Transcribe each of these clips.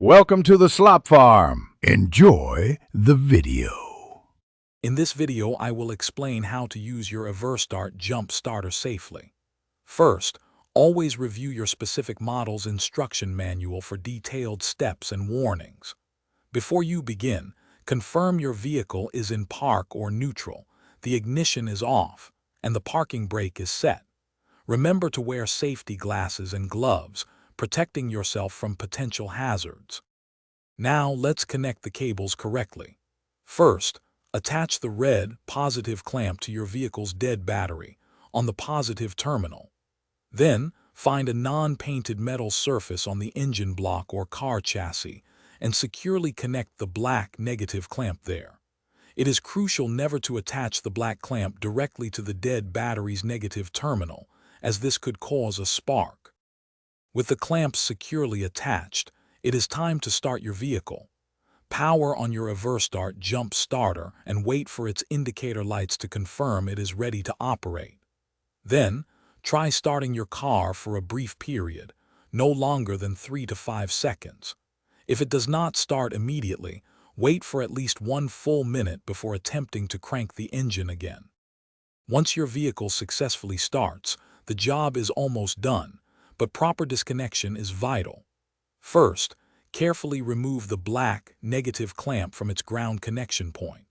Welcome to the Slop Farm. Enjoy the video. In this video, I will explain how to use your Everstart jump starter safely. First, always review your specific model's instruction manual for detailed steps and warnings. Before you begin, confirm your vehicle is in park or neutral, the ignition is off, and the parking brake is set. Remember to wear safety glasses and gloves, protecting yourself from potential hazards. Now let's connect the cables correctly. First, attach the red positive clamp to your vehicle's dead battery on the positive terminal. Then, find a non-painted metal surface on the engine block or car chassis and securely connect the black negative clamp there. It is crucial never to attach the black clamp directly to the dead battery's negative terminal, as this could cause a spark. With the clamps securely attached, it is time to start your vehicle. Power on your Everstart jump starter and wait for its indicator lights to confirm it is ready to operate. Then, try starting your car for a brief period, no longer than 3 to 5 seconds. If it does not start immediately, wait for at least 1 full minute before attempting to crank the engine again. Once your vehicle successfully starts, the job is almost done, but proper disconnection is vital. First, carefully remove the black negative clamp from its ground connection point.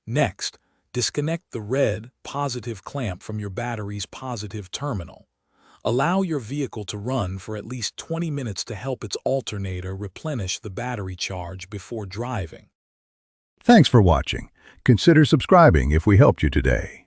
Next, disconnect the red positive clamp from your battery's positive terminal. Allow your vehicle to run for at least 20 minutes to help its alternator replenish the battery charge before driving. Thanks for watching. Consider subscribing if we helped you today.